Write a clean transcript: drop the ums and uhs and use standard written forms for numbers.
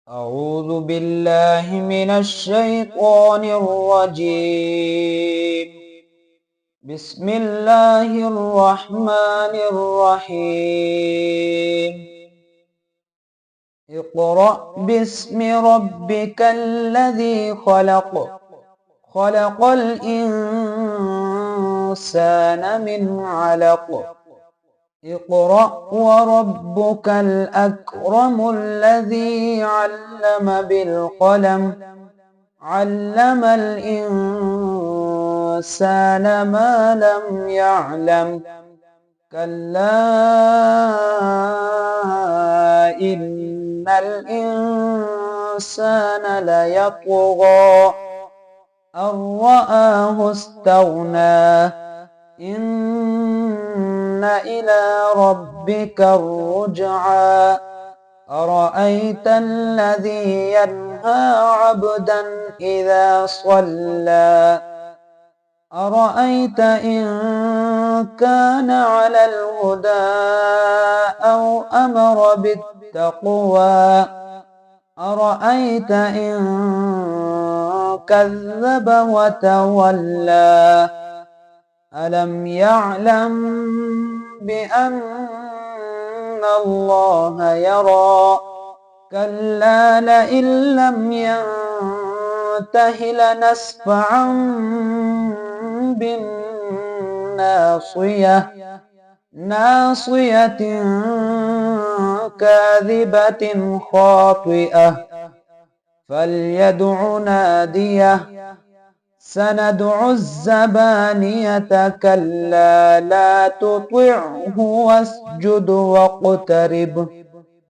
أعوذ بالله من الشيطان الرجيم. بسم الله الرحمن الرحيم. اقرأ باسم ربك الذي خلق. خلق الإنسان من علق. اقرأ وربك الأكرم الذي علم بالقلم. علم الإنسان ما لم يعلم. كلا إن الإنسان ليطغى أن رآه استغنى. إن إلى ربك الرجعى. أرأيت الذي ينهى عبدا إذا صلى. أرأيت إن كان على الهدى أو أمر بالتقوى. أرأيت إن كذب وتولى. ألم يعلم بأن الله يرى. كلا لئن لم ينته لنسفعا بالناصية. ناصية كاذبة خاطئة. فليدع ناديه. سندع الزبانية. كلا لا تطعه واسجد واقترب.